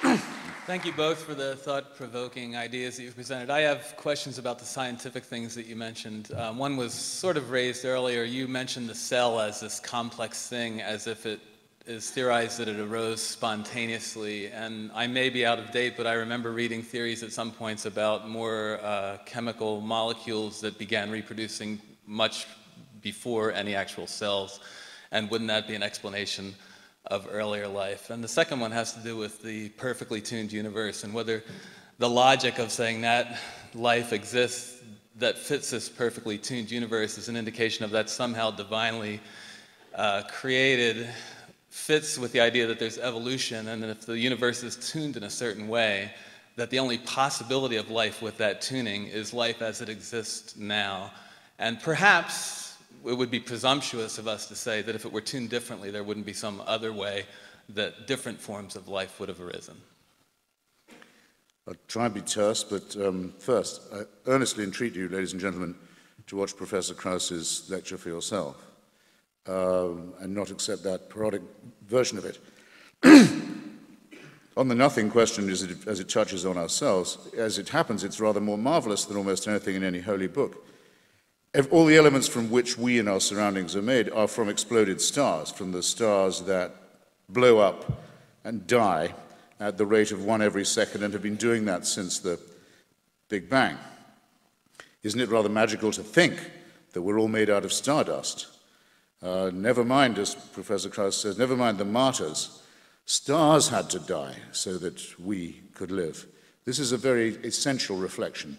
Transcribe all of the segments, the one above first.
Thank you both for the thought-provoking ideas that you've presented. I have questions about the scientific things that you mentioned. One was sort of raised earlier. You mentioned the cell as this complex thing, as if it is theorized that it arose spontaneously. And I may be out of date, but I remember reading theories at some points about more chemical molecules that began reproducing much before any actual cells. And wouldn't that be an explanation of earlier life? And the second one has to do with the perfectly tuned universe and whether the logic of saying that life exists that fits this perfectly tuned universe is an indication of that somehow divinely created fits with the idea that there's evolution, and that if the universe is tuned in a certain way, that the only possibility of life with that tuning is life as it exists now. And perhaps it would be presumptuous of us to say that if it were tuned differently, there wouldn't be some other way that different forms of life would have arisen. I'll try and be terse, but first, I earnestly entreat you, ladies and gentlemen, to watch Professor Krauss's lecture for yourself and not accept that parodic version of it. On the nothing question, as it touches on ourselves, as it happens, it's rather more marvelous than almost anything in any holy book. All the elements from which we and our surroundings are made are from exploded stars, from the stars that blow up and die at the rate of 1 every second, and have been doing that since the Big Bang. Isn't it rather magical to think that we're all made out of stardust? Never mind, as Professor Krauss says, never mind the martyrs. Stars had to die so that we could live. This is a very essential reflection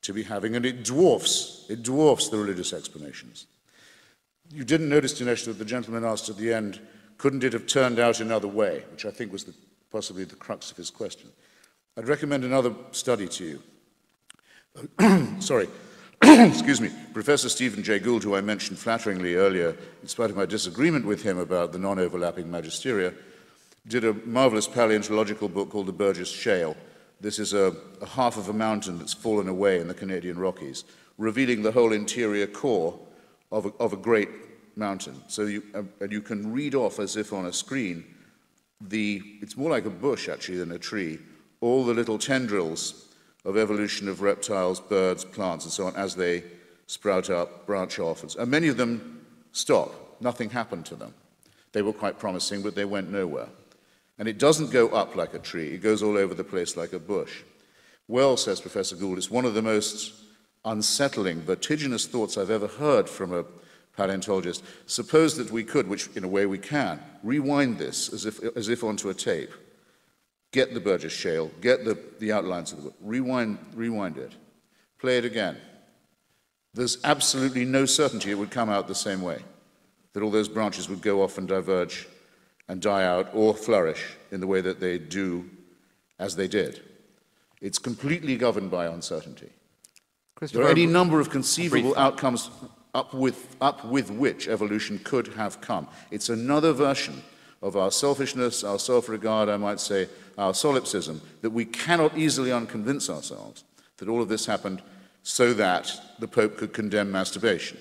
to be having, and it dwarfs the religious explanations. You didn't notice, Dinesh, that the gentleman asked at the end, couldn't it have turned out another way, which I think was possibly the crux of his question. I'd recommend another study to you. Sorry. Excuse me. Professor Stephen Jay Gould, who I mentioned flatteringly earlier, in spite of my disagreement with him about the non-overlapping magisteria, did a marvelous paleontological book called The Burgess Shale. This is a half of a mountain that's fallen away in the Canadian Rockies, revealing the whole interior core of a great mountain. So you can read off, as if on a screen, it's more like a bush actually than a tree, all the little tendrils of evolution of reptiles, birds, plants, and so on, as they sprout up, branch off. And many of them stop. Nothing happened to them. They were quite promising, but they went nowhere. And it doesn't go up like a tree. It goes all over the place like a bush. Well, says Professor Gould, it's one of the most unsettling, vertiginous thoughts I've ever heard from a paleontologist. Suppose that we could, which in a way we can, rewind this as if onto a tape. Get the Burgess Shale, get the outlines of the book, rewind it, play it again. There's absolutely no certainty it would come out the same way, that all those branches would go off and diverge and die out or flourish in the way that they do as they did. It's completely governed by uncertainty. There are any number of conceivable outcomes up with which evolution could have come. It's another version of our selfishness, our self-regard, I might say, our solipsism, that we cannot easily unconvince ourselves that all of this happened so that the Pope could condemn masturbation.